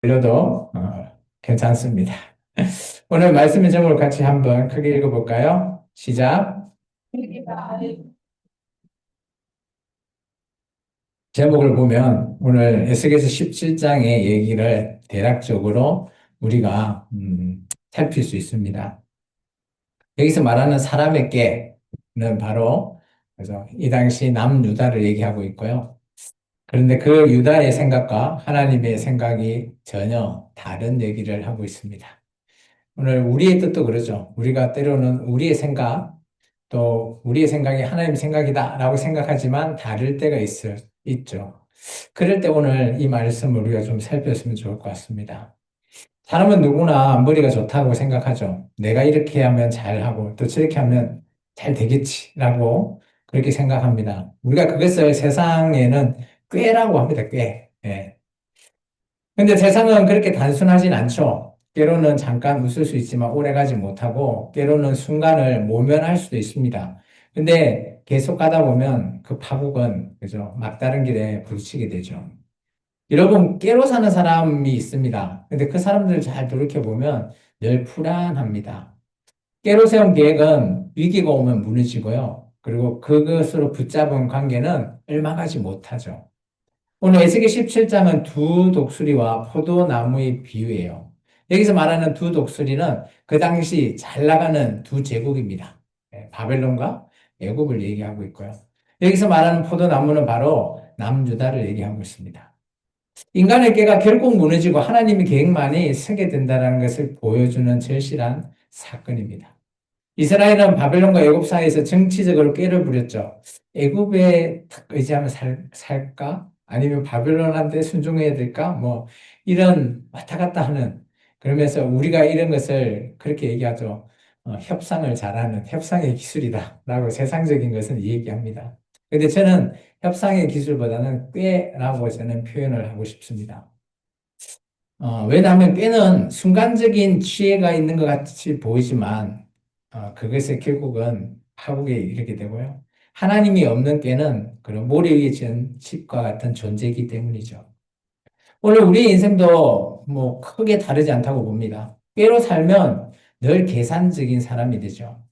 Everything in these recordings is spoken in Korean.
들려도 괜찮습니다. 오늘 말씀의 제목을 같이 한번 크게 읽어볼까요? 시작. 제목을 보면 오늘 에스겔서 17장의 얘기를 대략적으로 우리가 살필 수 있습니다. 여기서 말하는 사람의 깨는 바로 그래서 이 당시 남유다를 얘기하고 있고요. 그런데 그 유다의 생각과 하나님의 생각이 전혀 다른 얘기를 하고 있습니다. 오늘 우리의 뜻도 그러죠. 우리가 때로는 우리의 생각, 또 우리의 생각이 하나님의 생각이다라고 생각하지만 다를 때가 있죠. 그럴 때 오늘 이 말씀을 우리가 좀 살폈으면 좋을 것 같습니다. 사람은 누구나 머리가 좋다고 생각하죠. 내가 이렇게 하면 잘하고 또 저렇게 하면 잘 되겠지라고 그렇게 생각합니다. 우리가 그것을 세상에는 꾀라고 합니다. 꾀. 예. 근데 세상은 그렇게 단순하진 않죠. 때로는 잠깐 웃을 수 있지만 오래 가지 못하고, 때로는 순간을 모면할 수도 있습니다. 근데 계속 가다 보면 그 파국은, 그죠? 막다른 길에 부딪히게 되죠. 여러분, 깨로 사는 사람이 있습니다. 근데 그 사람들을 잘 돌이켜보면 늘 불안합니다. 깨로 세운 계획은 위기가 오면 무너지고요. 그리고 그것으로 붙잡은 관계는 얽망하지 못하죠. 오늘 에스겔 17장은 두 독수리와 포도나무의 비유예요. 여기서 말하는 두 독수리는 그 당시 잘 나가는 두 제국입니다. 바벨론과 애굽을 얘기하고 있고요. 여기서 말하는 포도나무는 바로 남유다를 얘기하고 있습니다. 인간의 깨가 결국 무너지고 하나님의 계획만이 서게 된다는 것을 보여주는 절실한 사건입니다. 이스라엘은 바벨론과 애굽 사이에서 정치적으로 꾀를 부렸죠. 애굽에 탁 의지하면 살까? 아니면 바벨론한테 순종해야 될까? 뭐 이런 왔다 갔다 하는 그러면서 우리가 이런 것을 그렇게 얘기하죠. 협상을 잘하는 협상의 기술이다라고 세상적인 것은 얘기합니다. 근데 저는 협상의 기술보다는 꾀라고 저는 표현을 하고 싶습니다. 왜냐하면 꾀는 순간적인 지혜가 있는 것 같이 보이지만, 그것의 결국은 파국에 이르게 되고요. 하나님이 없는 꾀는 그런 모래 위에 지은 칩과 같은 존재이기 때문이죠. 오늘 우리의 인생도 뭐 크게 다르지 않다고 봅니다. 꾀로 살면 늘 계산적인 사람이 되죠.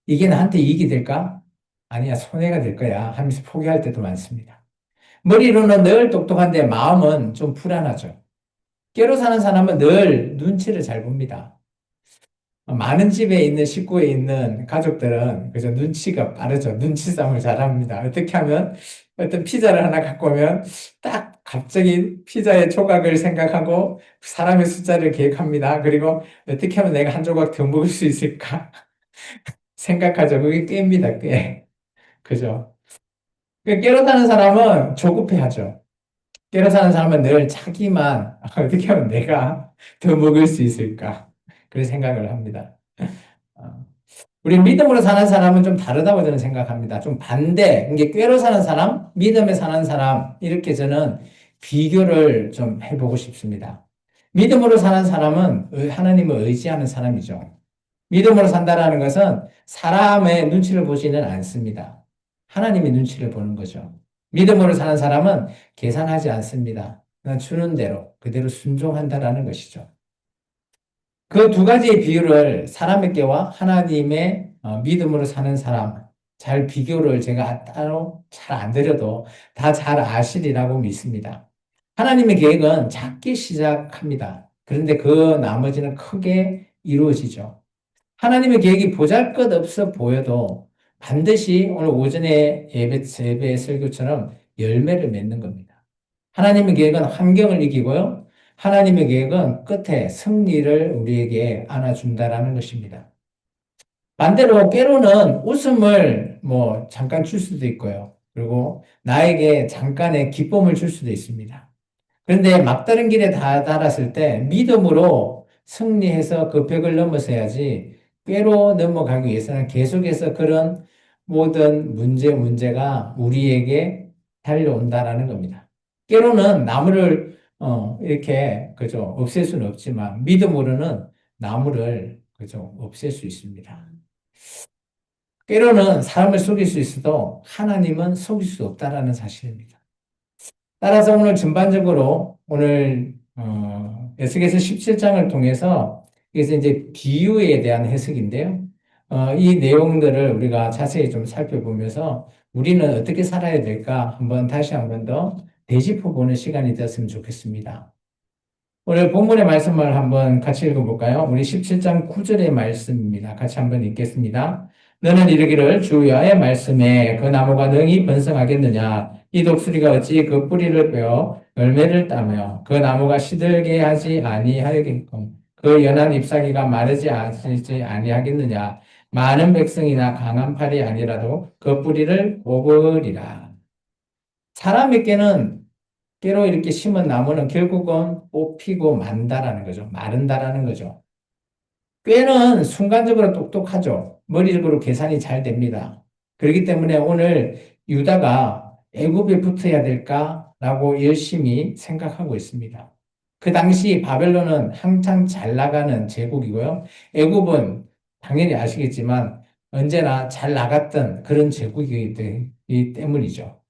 이게 나한테 이익이 될까? 아니야, 손해가 될 거야 하면서 포기할 때도 많습니다. 머리로는 늘 똑똑한데 마음은 좀 불안하죠. 깨로 사는 사람은 늘 눈치를 잘 봅니다. 많은 집에 있는 식구에 있는 가족들은 그저 눈치가 빠르죠. 눈치 싸움을 잘합니다. 어떻게 하면 어떤 피자를 하나 갖고 오면 딱 갑자기 피자의 조각을 생각하고 사람의 숫자를 계획합니다. 그리고 어떻게 하면 내가 한 조각 더 먹을 수 있을까 생각하죠. 그게 꾀입니다. 꾀. 그죠? 깨로 사는 사람은 조급해하죠. 깨로 사는 사람은 늘 자기만 어떻게 하면 내가 더 먹을 수 있을까? 그런 생각을 합니다. 어, 우리 믿음으로 사는 사람은 좀 다르다고 저는 생각합니다. 좀 반대, 이게 꾀로 사는 사람, 믿음에 사는 사람, 이렇게 저는 비교를 좀 해보고 싶습니다. 믿음으로 사는 사람은 하나님을 의지하는 사람이죠. 믿음으로 산다라는 것은 사람의 눈치를 보지는 않습니다. 하나님의 눈치를 보는 거죠. 믿음으로 사는 사람은 계산하지 않습니다. 그냥 주는 대로 그대로 순종한다라는 것이죠. 그 두 가지의 비유를 사람에게와 하나님의 믿음으로 사는 사람 잘 비교를 제가 따로 잘 안 드려도 다 잘 아시리라고 믿습니다. 하나님의 계획은 작게 시작합니다. 그런데 그 나머지는 크게 이루어지죠. 하나님의 계획이 보잘것없어 보여도 반드시 오늘 오전에 예배 설교처럼 열매를 맺는 겁니다. 하나님의 계획은 환경을 이기고요. 하나님의 계획은 끝에 승리를 우리에게 안아준다라는 것입니다. 반대로 깨로는 웃음을 뭐 잠깐 줄 수도 있고요. 그리고 나에게 잠깐의 기쁨을 줄 수도 있습니다. 그런데 막다른 길에 달았을 때 믿음으로 승리해서 그 벽을 넘어서야지 꾀로 넘어가기 위해서는 계속해서 그런 모든 문제가 우리에게 달려온다라는 겁니다. 꾀로는 나무를 이렇게 그죠 없앨 수는 없지만 믿음으로는 나무를 그죠 없앨 수 있습니다. 꾀로는 사람을 속일 수 있어도 하나님은 속일 수 없다라는 사실입니다. 따라서 오늘 전반적으로 오늘 에스겔서 17장을 통해서 그래서 이제 비유에 대한 해석인데요. 이 내용들을 우리가 자세히 좀 살펴보면서 우리는 어떻게 살아야 될까 한번 다시 한번 더 되짚어 보는 시간이 되었으면 좋겠습니다. 오늘 본문의 말씀을 한번 같이 읽어볼까요? 우리 17장 9절의 말씀입니다. 같이 한번 읽겠습니다. 너는 이르기를 주 여호와의 말씀에 그 나무가 능히 번성하겠느냐? 이 독수리가 어찌 그 뿌리를 빼어 열매를 따며 그 나무가 시들게 하지 아니하겠고 그 연한 잎사귀가 마르지 아니하겠느냐? 많은 백성이나 강한 팔이 아니라도 그 뿌리를 뽑으리라. 사람에게는 깨로 이렇게 심은 나무는 결국은 뽑히고 만다라는 거죠. 마른다라는 거죠. 꾀는 순간적으로 똑똑하죠. 머리적으로 계산이 잘 됩니다. 그렇기 때문에 오늘 유다가 애굽에 붙어야 될까라고 열심히 생각하고 있습니다. 그 당시 바벨론은 한창 잘 나가는 제국이고요. 애굽은 당연히 아시겠지만 언제나 잘 나갔던 그런 제국이기 때문이죠.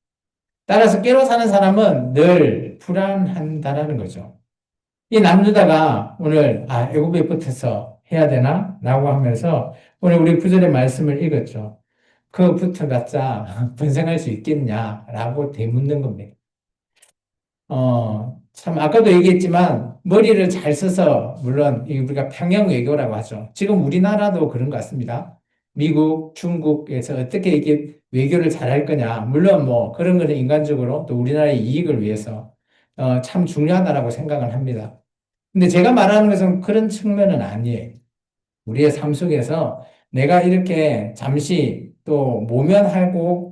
따라서 깨로 사는 사람은 늘 불안한다라는 거죠. 이 남유다가 오늘 애굽에 붙어서 해야 되나? 라고 하면서 오늘 우리 구절의 말씀을 읽었죠. 그 붙어봤자 번성할 수 있겠냐? 라고 되묻는 겁니다. 참, 아까도 얘기했지만, 머리를 잘 써서, 물론, 우리가 평형 외교라고 하죠. 지금 우리나라도 그런 것 같습니다. 미국, 중국에서 어떻게 이게 외교를 잘 할 거냐. 물론 뭐, 그런 거는 인간적으로 또 우리나라의 이익을 위해서, 참 중요하다라고 생각을 합니다. 근데 제가 말하는 것은 그런 측면은 아니에요. 우리의 삶 속에서 내가 이렇게 잠시 또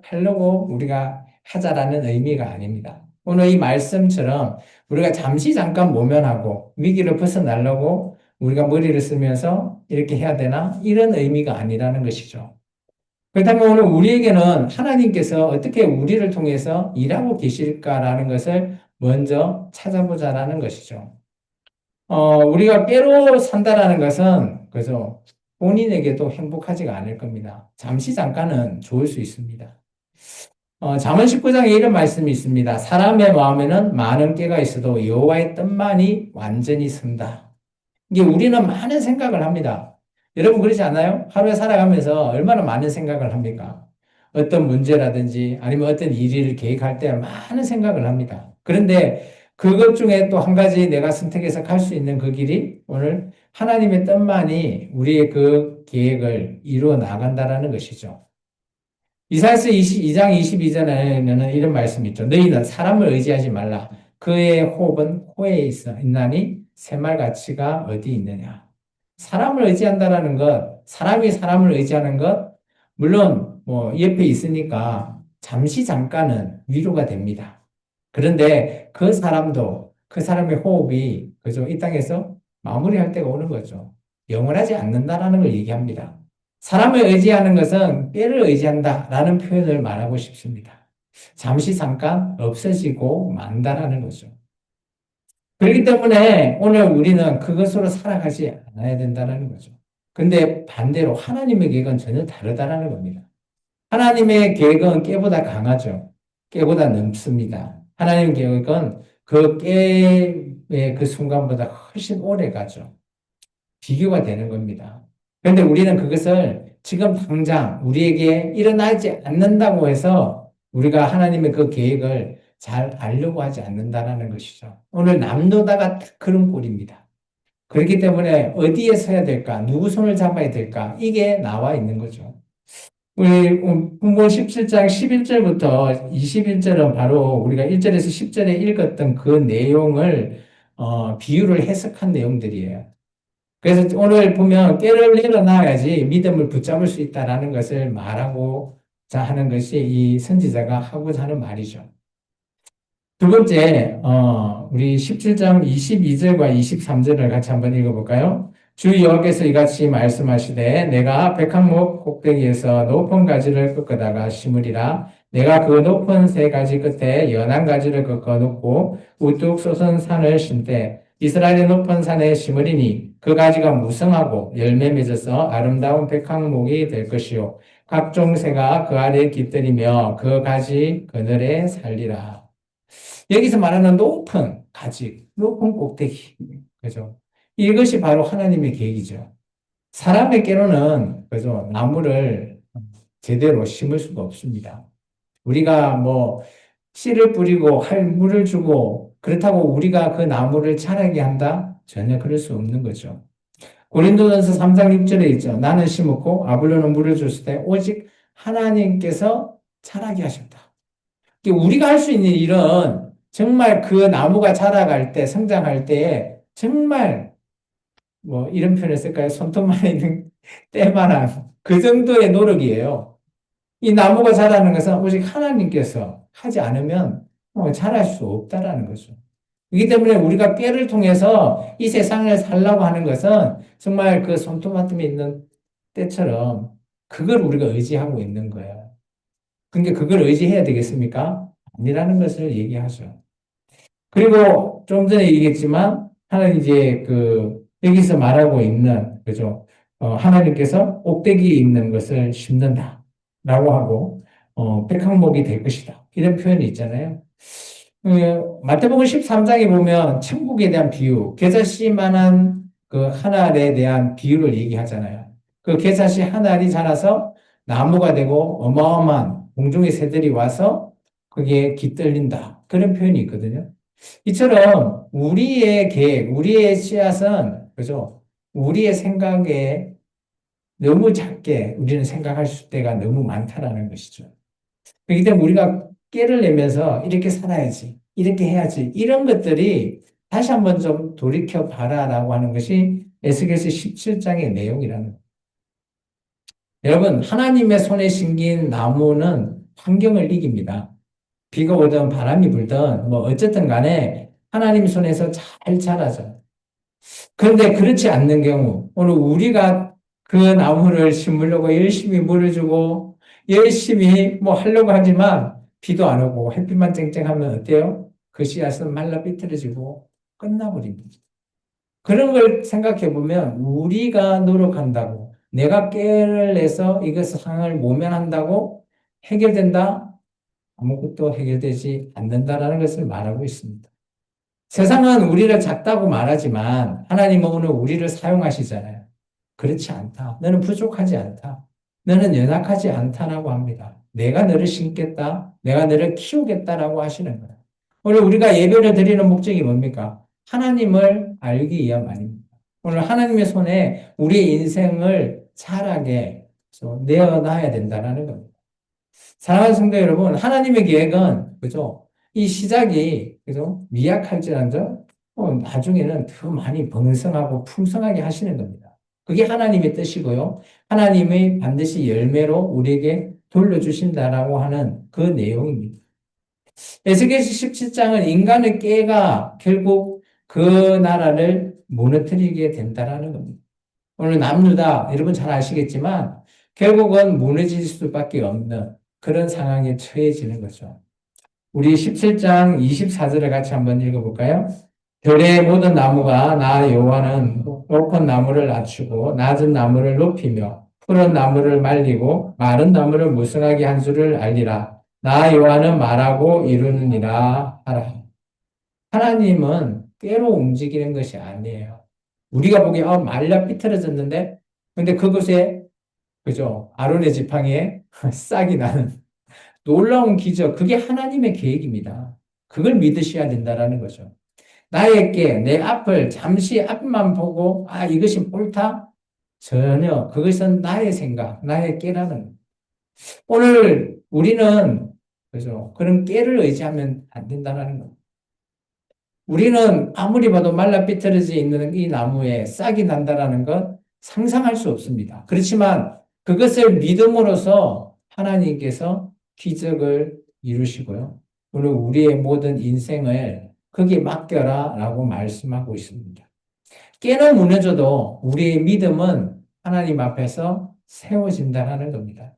하려고 우리가 하자라는 의미가 아닙니다. 오늘 이 말씀처럼 우리가 잠시 잠깐 모면하고 위기를 벗어나려고 우리가 머리를 쓰면서 이렇게 해야 되나? 이런 의미가 아니라는 것이죠. 그렇다면 오늘 우리에게는 하나님께서 어떻게 우리를 통해서 일하고 계실까라는 것을 먼저 찾아보자라는 것이죠. 우리가 꾀로 산다라는 것은, 그래서 본인에게도 행복하지가 않을 겁니다. 잠시 잠깐은 좋을 수 있습니다. 잠언 19장에 이런 말씀이 있습니다. 사람의 마음에는 많은 꾀가 있어도 여호와의 뜻만이 완전히 선다. 이게 우리는 많은 생각을 합니다. 여러분 그러지 않아요? 하루에 살아가면서 얼마나 많은 생각을 합니까? 어떤 문제라든지 아니면 어떤 일을 계획할 때 많은 생각을 합니다. 그런데 그것 중에 또 한 가지 내가 선택해서 갈 수 있는 그 길이 오늘 하나님의 뜻만이 우리의 그 계획을 이루어 나간다라는 것이죠. 이사야서 22장 22절에는 이런 말씀이 있죠. 너희는 사람을 의지하지 말라. 그의 호흡은 호에 있나니 새말 가치가 어디 있느냐. 사람을 의지한다라는 것, 사람이 사람을 의지하는 것, 물론 뭐 옆에 있으니까 잠시 잠깐은 위로가 됩니다. 그런데 그 사람도 그 사람의 호흡이 그죠? 이 땅에서 마무리할 때가 오는 거죠. 영원하지 않는다라는 걸 얘기합니다. 사람을 의지하는 것은 꾀를 의지한다라는 표현을 말하고 싶습니다. 잠시 잠깐 없어지고 만다라는 거죠. 그렇기 때문에 오늘 우리는 그것으로 살아가지 않아야 된다는 거죠. 근데 반대로 하나님의 계획은 전혀 다르다라는 겁니다. 하나님의 계획은 깨보다 강하죠. 깨보다 넘습니다. 하나님의 계획은 그 깨의 그 순간보다 훨씬 오래 가죠. 비교가 되는 겁니다. 그런데 우리는 그것을 지금 당장 우리에게 일어나지 않는다고 해서 우리가 하나님의 그 계획을 잘 알려고 하지 않는다라는 것이죠. 오늘 남노다가 그런 꼴입니다. 그렇기 때문에 어디에 서야 될까? 누구 손을 잡아야 될까? 이게 나와 있는 거죠. 우리 본문 17장 11절부터 21절은 바로 우리가 1절에서 10절에 읽었던 그 내용을 비유를 해석한 내용들이에요. 그래서 오늘 보면 깨를 내려놔야지 믿음을 붙잡을 수 있다라는 것을 말하고자 하는 것이 이 선지자가 하고자 하는 말이죠. 두 번째, 우리 17장 22절과 23절을 같이 한번 읽어볼까요? 주 여호와께서 이같이 말씀하시되 내가 백향목 꼭대기에서 높은 가지를 꺾어다가 심으리라. 내가 그 높은 세 가지 끝에 연한 가지를 꺾어 놓고 우뚝 솟은 산을 심되 이스라엘의 높은 산에 심으리니 그 가지가 무성하고 열매 맺어서 아름다운 백향목이 될 것이요 각종 새가 그 아래에 깃들이며 그 가지 그늘에 살리라. 여기서 말하는 높은 가지, 높은 꼭대기. 그죠? 이것이 바로 하나님의 계획이죠. 사람의 깨로는, 그죠? 나무를 제대로 심을 수가 없습니다. 우리가 뭐, 씨를 뿌리고 물을 주고, 그렇다고 우리가 그 나무를 자라게 한다? 전혀 그럴 수 없는 거죠. 고린도전서 3장 6절에 있죠. 나는 심었고 아볼로는 물을 줬을 때 오직 하나님께서 자라게 하셨다. 우리가 할 수 있는 일은 정말 그 나무가 자라갈 때, 성장할 때에 정말 뭐 이런 표현을 쓸까요? 손톱만 있는 때만한 그 정도의 노력이에요. 이 나무가 자라는 것은 오직 하나님께서 하지 않으면 자랄 수 없다라는 거죠. 이기 때문에 우리가 꾀를 통해서 이 세상을 살라고 하는 것은 정말 그 손토마토에 있는 때처럼 그걸 우리가 의지하고 있는 거예요. 그러니까 그걸 의지해야 되겠습니까? 아니라는 것을 얘기하죠. 그리고 좀 전에 얘기했지만 하나님 이제 여기서 말하고 있는 그죠? 하나님께서 꼭대기에 있는 것을 심는다라고 하고 백항목이 될 것이다. 이런 표현이 있잖아요. 마태복음 13장에 보면 천국에 대한 비유, 겨자씨만한 그 한 알에 대한 비유를 얘기하잖아요. 그 겨자씨 한 알이 자라서 나무가 되고 어마어마한 공중의 새들이 와서 그게 깃들린다. 그런 표현이 있거든요. 이처럼 우리의 계획, 우리의 씨앗은 그죠? 우리의 생각에 너무 작게 우리는 생각할 때가 너무 많다라는 것이죠. 그렇기 때문에 우리가 깨를 내면서 이렇게 살아야지, 이렇게 해야지, 이런 것들이 다시 한번 좀 돌이켜 봐라라고 하는 것이 에스겔서 17장의 내용이라는 거예요. 여러분, 하나님의 손에 심긴 나무는 환경을 이깁니다. 비가 오든 바람이 불든 뭐 어쨌든 간에 하나님 손에서 잘 자라죠. 그런데 그렇지 않는 경우, 오늘 우리가 그 나무를 심으려고 열심히 물을 주고, 열심히 뭐 하려고 하지만, 비도 안 오고 햇빛만 쨍쨍하면 어때요? 그 씨앗은 말라 삐뚤어지고 끝나버립니다. 그런 걸 생각해 보면, 우리가 노력한다고, 내가 깨를 내서 이것을 상황을 모면한다고 해결된다? 아무것도 해결되지 않는다라는 것을 말하고 있습니다. 세상은 우리를 작다고 말하지만 하나님은 오늘 우리를 사용하시잖아요. 그렇지 않다. 너는 부족하지 않다. 너는 연약하지 않다라고 합니다. 내가 너를 심겠다. 내가 너를 키우겠다라고 하시는 거예요. 오늘 우리가 예배를 드리는 목적이 뭡니까? 하나님을 알기 위함입니다. 오늘 하나님의 손에 우리의 인생을 자라게 내어놔야 된다는 겁니다. 사랑하는 성도 여러분, 하나님의 계획은, 그죠? 이 시작이, 그죠? 미약할지언정, 나중에는 더 많이 번성하고 풍성하게 하시는 겁니다. 그게 하나님의 뜻이고요. 하나님의 반드시 열매로 우리에게 돌려주신다라고 하는 그 내용입니다. 에스겔서 17장은 인간의 깨가 결국 그 나라를 무너뜨리게 된다라는 겁니다. 오늘 남유다, 여러분 잘 아시겠지만, 결국은 무너질 수밖에 없는 그런 상황에 처해지는 거죠. 우리 17장 24절을 같이 한번 읽어볼까요? 들의 모든 나무가 나 여호와는 높은 나무를 낮추고 낮은 나무를 높이며 푸른 나무를 말리고 마른 나무를 무성하게 한 줄을 알리라. 나 여호와는 말하고 이루느니라 하라. 하나님은 꾀로 움직이는 것이 아니에요. 우리가 보기에 말라 삐뚤어졌는데 근데 그곳에 그죠? 아론의 지팡이에 싹이 나는 놀라운 기적, 그게 하나님의 계획입니다. 그걸 믿으셔야 된다라는 거죠. 나에게 내 앞을 잠시 앞만 보고 이것이 옳다? 전혀 그것은 나의 생각, 나의 깨라는 오늘 우리는 그죠? 그런 깨를 의지하면 안 된다는 겁니다. 우리는 아무리 봐도 말라 삐뚤어져 있는 이 나무에 싹이 난다라는 것 상상할 수 없습니다. 그렇지만 그것을 믿음으로써 하나님께서 기적을 이루시고요. 오늘 우리의 모든 인생을 거기에 맡겨라 라고 말씀하고 있습니다. 깨는 무너져도 우리의 믿음은 하나님 앞에서 세워진다는 겁니다.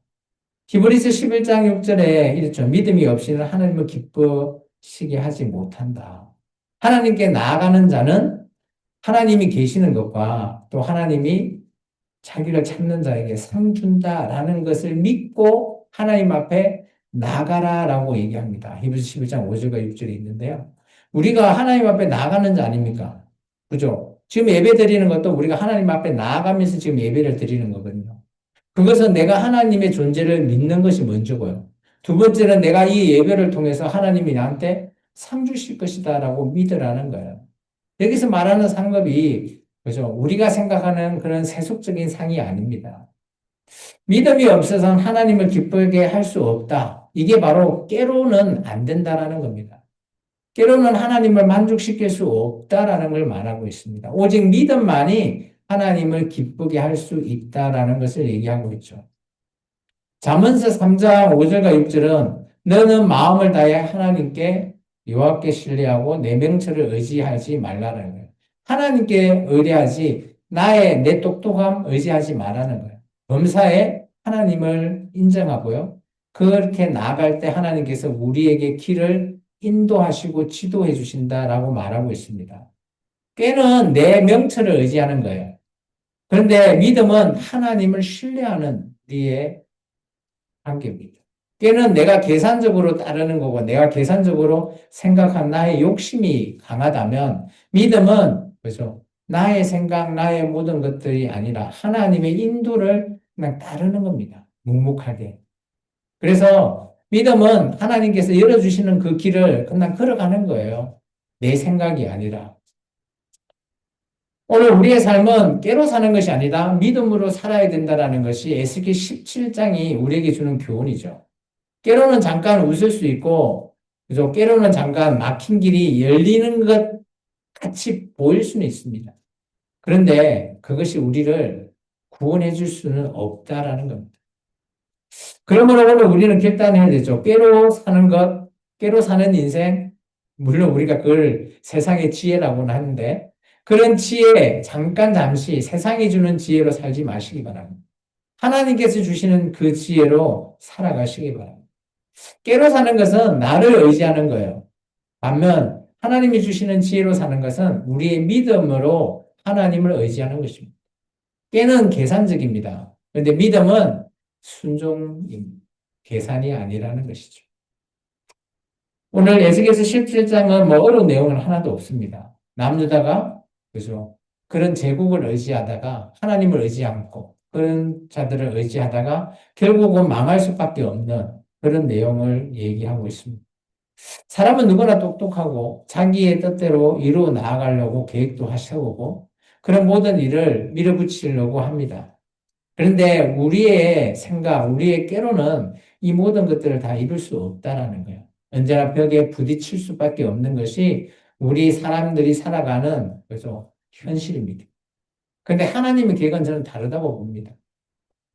히브리서 11장 6절에 이렇죠. 믿음이 없이는 하나님을 기쁘시게 하지 못한다. 하나님께 나아가는 자는 하나님이 계시는 것과 또 하나님이 자기를 찾는 자에게 상 준다라는 것을 믿고 하나님 앞에 나가라라고 얘기합니다. 히브리서 11장 5절과 6절에 있는데요. 우리가 하나님 앞에 나가는 자 아닙니까? 그죠? 지금 예배 드리는 것도 우리가 하나님 앞에 나아가면서 지금 예배를 드리는 거거든요. 그것은 내가 하나님의 존재를 믿는 것이 먼저고요. 두 번째는 내가 이 예배를 통해서 하나님이 나한테 상 주실 것이다라고 믿으라는 거예요. 여기서 말하는 상급이 그죠? 우리가 생각하는 그런 세속적인 상이 아닙니다. 믿음이 없어서는 하나님을 기쁘게 할 수 없다. 이게 바로 깨로는 안 된다라는 겁니다. 깨로는 하나님을 만족시킬 수 없다라는 걸 말하고 있습니다. 오직 믿음만이 하나님을 기쁘게 할 수 있다라는 것을 얘기하고 있죠. 잠언서 3장 5절과 6절은 너는 마음을 다해 하나님께 여호와께 신뢰하고 내 명철을 의지하지 말라는 거예요. 하나님께 의뢰하지 내 똑똑함 의지하지 말라는 거예요. 범사에 하나님을 인정하고요. 그렇게 나아갈 때 하나님께서 우리에게 길을 인도하시고 지도해 주신다라고 말하고 있습니다. 꾀는 내 명철을 의지하는 거예요. 그런데 믿음은 하나님을 신뢰하는 우리의 한계입니다. 꾀는 내가 계산적으로 따르는 거고 내가 계산적으로 생각한 나의 욕심이 강하다면 믿음은 그죠? 나의 생각, 나의 모든 것들이 아니라 하나님의 인도를 그냥 따르는 겁니다. 묵묵하게. 그래서 믿음은 하나님께서 열어주시는 그 길을 그냥 걸어가는 거예요. 내 생각이 아니라. 오늘 우리의 삶은 깨로 사는 것이 아니라 믿음으로 살아야 된다는 것이 에스겔 17장이 우리에게 주는 교훈이죠. 깨로는 잠깐 웃을 수 있고, 그죠? 깨로는 잠깐 막힌 길이 열리는 것 같이 보일 수는 있습니다. 그런데 그것이 우리를 구원해 줄 수는 없다라는 겁니다. 그러므로 오늘 우리는 결단해야 되죠. 깨로 사는 것, 깨로 사는 인생, 물론 우리가 그걸 세상의 지혜라고는 하는데, 그런 지혜, 잠시 세상이 주는 지혜로 살지 마시기 바랍니다. 하나님께서 주시는 그 지혜로 살아가시기 바랍니다. 깨로 사는 것은 나를 의지하는 거예요. 반면 하나님이 주시는 지혜로 사는 것은 우리의 믿음으로 하나님을 의지하는 것입니다. 깨는 계산적입니다. 그런데 믿음은 순종입니다. 계산이 아니라는 것이죠. 오늘 에스겔서 17장은 뭐 어려운 내용은 하나도 없습니다. 남유다가 그죠? 그런 제국을 의지하다가 하나님을 의지 않고 그런 자들을 의지하다가 결국은 망할 수밖에 없는 그런 내용을 얘기하고 있습니다. 사람은 누구나 똑똑하고 자기의 뜻대로 이루어 나아가려고 계획도 하셔오고 그런 모든 일을 밀어붙이려고 합니다. 그런데 우리의 생각, 우리의 깨로는 이 모든 것들을 다 이룰 수 없다라는 거예요. 언제나 벽에 부딪힐 수밖에 없는 것이 우리 사람들이 살아가는 그래서 현실입니다. 그런데 하나님의 계획은 저는 다르다고 봅니다.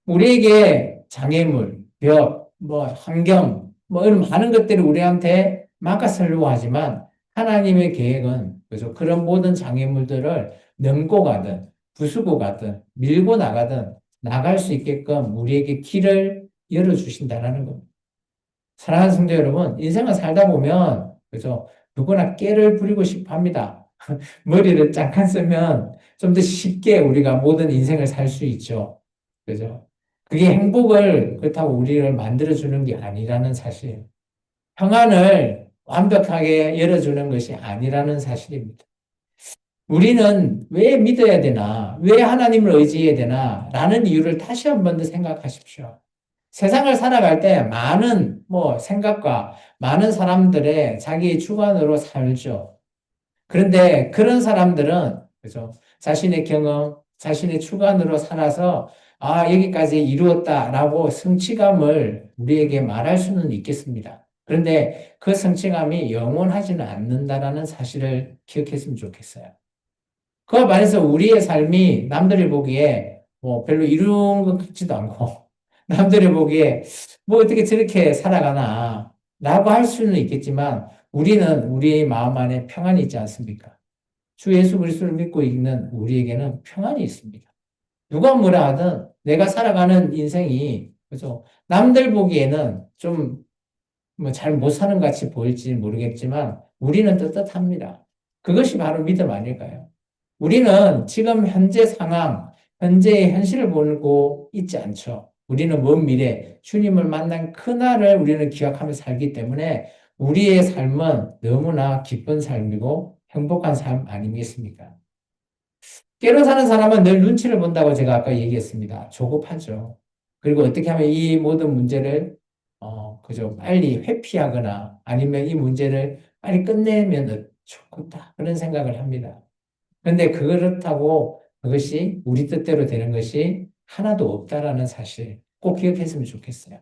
우리에게 장애물, 벽, 환경, 이런 많은 것들이 우리한테 막아서려고 하지만 하나님의 계획은 그래서 그런 모든 장애물들을 넘고 가든 부수고 가든 밀고 나가든 나갈 수 있게끔 우리에게 길을 열어주신다는 겁니다. 사랑하는 성도 여러분, 인생을 살다 보면 그래서 누구나 깨를 부리고 싶어 합니다. 머리를 잠깐 쓰면 좀 더 쉽게 우리가 모든 인생을 살 수 있죠. 그죠? 그게 행복을 그렇다고 우리를 만들어주는 게 아니라는 사실. 평안을 완벽하게 열어주는 것이 아니라는 사실입니다. 우리는 왜 믿어야 되나? 왜 하나님을 의지해야 되나? 라는 이유를 다시 한 번 더 생각하십시오. 세상을 살아갈 때 많은 생각과 많은 사람들의 자기의 주관으로 살죠. 그런데 그런 사람들은 그죠? 자신의 경험, 자신의 주관으로 살아서 여기까지 이루었다라고 성취감을 우리에게 말할 수는 있겠습니다. 그런데 그 성취감이 영원하지는 않는다라는 사실을 기억했으면 좋겠어요. 그와 반해서 우리의 삶이 남들이 보기에 별로 이룬 것 같지도 않고 남들이 보기에 어떻게 저렇게 살아가나 라고 할 수는 있겠지만 우리는 우리의 마음 안에 평안이 있지 않습니까? 주 예수 그리스도를 믿고 있는 우리에게는 평안이 있습니다. 누가 뭐라 하든 내가 살아가는 인생이 그죠? 남들 보기에는 좀 잘 못 사는 것 같이 보일지 모르겠지만 우리는 떳떳합니다. 그것이 바로 믿음 아닐까요? 우리는 지금 현재 상황, 현재의 현실을 보고 있지 않죠. 우리는 먼 미래, 주님을 만난 그날을 우리는 기억하며 살기 때문에 우리의 삶은 너무나 기쁜 삶이고 행복한 삶 아니겠습니까? 깨로 사는 사람은 늘 눈치를 본다고 제가 아까 얘기했습니다. 조급하죠. 그리고 어떻게 하면 이 모든 문제를, 그저 빨리 회피하거나 아니면 이 문제를 빨리 끝내면 좋겠다. 그런 생각을 합니다. 그런데 그렇다고 그것이 우리 뜻대로 되는 것이 하나도 없다라는 사실 꼭 기억했으면 좋겠어요.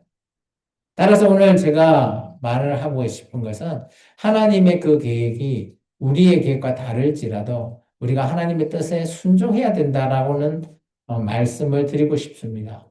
따라서 오늘 제가 말을 하고 싶은 것은 하나님의 그 계획이 우리의 계획과 다를지라도 우리가 하나님의 뜻에 순종해야 된다라고는 말씀을 드리고 싶습니다.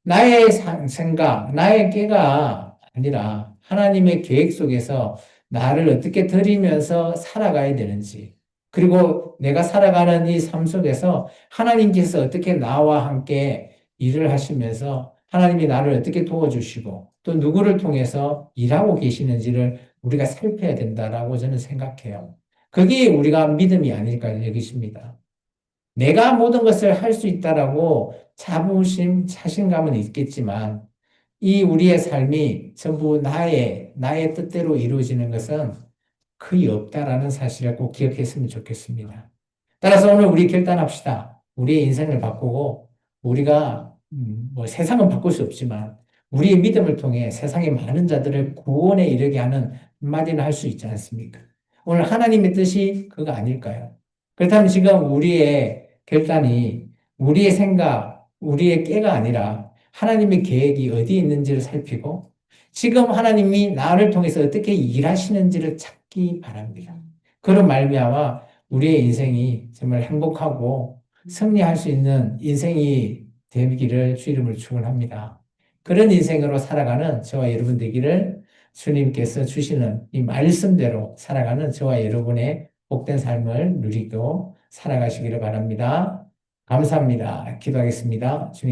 나의 생각, 나의 깨가 아니라 하나님의 계획 속에서 나를 어떻게 드리면서 살아가야 되는지, 그리고 내가 살아가는 이 삶 속에서 하나님께서 어떻게 나와 함께 일을 하시면서 하나님이 나를 어떻게 도와주시고 또 누구를 통해서 일하고 계시는지를 우리가 살펴야 된다라고 저는 생각해요. 그게 우리가 믿음이 아닐까 여기십니다. 내가 모든 것을 할 수 있다라고 자부심, 자신감은 있겠지만, 이 우리의 삶이 전부 나의 뜻대로 이루어지는 것은 거의 없다라는 사실을 꼭 기억했으면 좋겠습니다. 따라서 오늘 우리 결단합시다. 우리의 인생을 바꾸고, 우리가, 뭐 세상은 바꿀 수 없지만, 우리의 믿음을 통해 세상의 많은 자들을 구원에 이르게 하는 한마디는 할 수 있지 않습니까? 오늘 하나님의 뜻이 그거 아닐까요? 그렇다면 지금 우리의 결단이 우리의 생각, 우리의 깨가 아니라 하나님의 계획이 어디에 있는지를 살피고 지금 하나님이 나를 통해서 어떻게 일하시는지를 찾기 바랍니다. 그런 말미암아 우리의 인생이 정말 행복하고 승리할 수 있는 인생이 되기를 주 이름으로 축원합니다. 그런 인생으로 살아가는 저와 여러분 되기를 주님께서 주시는 이 말씀대로 살아가는 저와 여러분의 복된 삶을 누리고 살아가시기를 바랍니다. 감사합니다. 기도하겠습니다. 주님.